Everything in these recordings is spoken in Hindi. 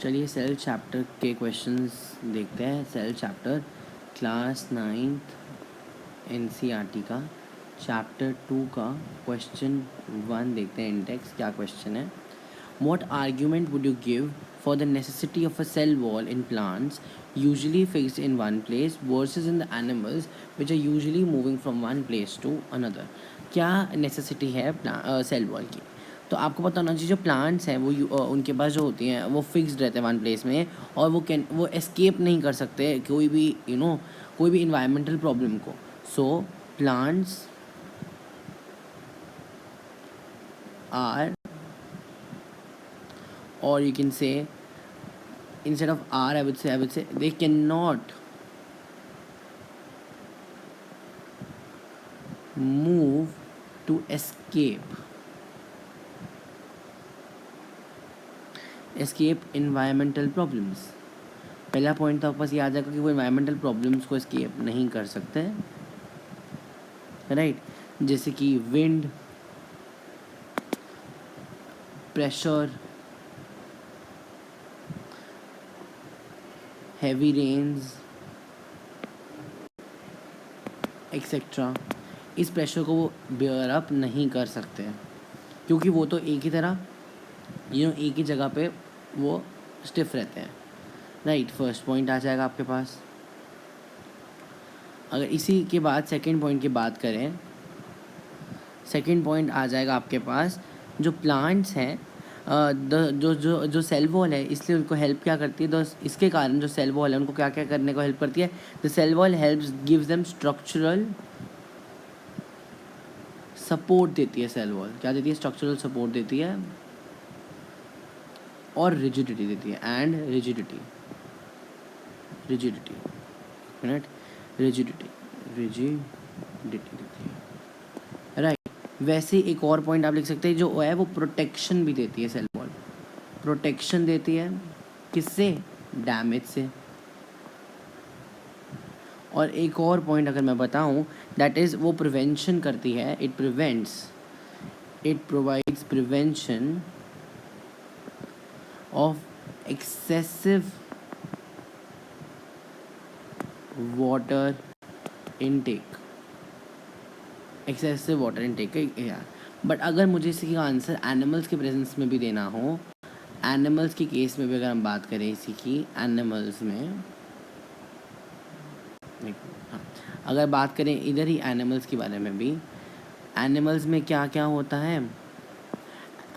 चलिए सेल चैप्टर के क्वेश्चंस देखते हैं। Cell chapter class 9th NCERT का चैप्टर 2 का क्वेश्चन 1 देखते हैं। इंडेक्स क्या क्वेश्चन है? What argument would you give for the necessity of a cell wall in plants usually fixed in one place versus in the animals which are usually moving from one place to another? क्या necessity है cell wall की? तो आपको पता होना चाहिए जो प्लांट्स हैं वो उनके पास जो होती हैं वो फिक्स्ड रहते हैं वन प्लेस में, और वो एस्केप नहीं कर सकते कोई भी कोई भी इन्वायरमेंटल प्रॉब्लम को. So plants are, or you can say instead of are, I would say they cannot move to escape environmental problems. पहला पॉइंट तो आपके पास ये आ जाएगा कि वो environmental problems को escape नहीं कर सकते, राइट? जैसे कि wind, pressure, heavy rains etcetera. इस प्रेशर को वो बेयर अप नहीं कर सकते हैं क्योंकि वो तो एक ही तरह एक ही जगह पे वो स्टिफ रहते हैं, राइट? फर्स्ट पॉइंट आ जाएगा आपके पास. अगर इसी के बाद सेकंड पॉइंट की बात करें, सेकंड पॉइंट आ जाएगा आपके पास जो प्लांट्स हैं जो सेल वॉल है, इसलिए उनको हेल्प क्या करती है? तो इसके कारण जो सेल वॉल है उनको क्या क्या करने को हेल्प करती है? The cell wall helps gives them structural support देती है. सेल वॉल क्या देती है? स्ट्रक्चरल सपोर्ट देती है और रिजिडिटी देती है. एंड रिजिडिटी देती है, राइट? वैसे एक और पॉइंट आप लिख सकते हैं जो है वो प्रोटेक्शन भी देती है. सेल वॉल प्रोटेक्शन देती है किससे? डैमेज से. और एक और पॉइंट अगर मैं बताऊं, दैट इज़ वो प्रिवेंशन करती है. It provides prevention of excessive water intake. यार, बट अगर मुझे इसका आंसर एनिमल्स के प्रेजेंस में भी देना हो, एनिमल्स के केस में भी अगर हम बात करें इसी की, एनिमल्स में अगर बात करें इधर ही एनिमल्स के बारे में भी, एनिमल्स में क्या क्या होता है?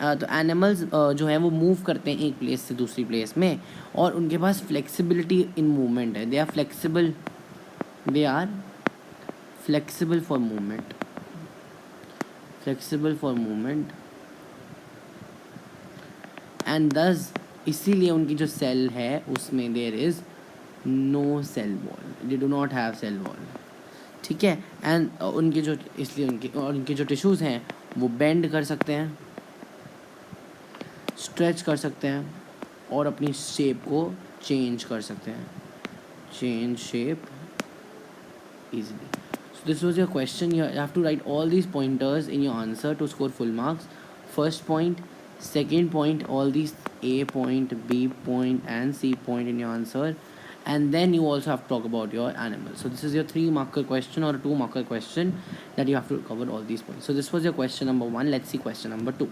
तो एनिमल्स जो है वो मूव करते हैं एक प्लेस से दूसरी प्लेस में, और उनके पास फ्लेक्सिबिलिटी इन मूवमेंट है. They are flexible for movement and thus इसीलिए उनकी जो सेल है उसमें there is no cell wall. They do not have cell wall, ठीक है? एंड उनके जो टिश्यूज़ हैं वो बेंड कर सकते हैं, स्ट्रेच कर सकते हैं और अपनी शेप को चेंज कर सकते हैं. Change shape easily. So this was your question. You have to write all these pointers in your answer to score full marks. First point, second point, all these A point, B point and C point in your answer, and then you also have to talk about your animals. So this is your 3-marker question or a 2-marker question that you have to cover all these points. So this was your question number 1. Let's see question number 2.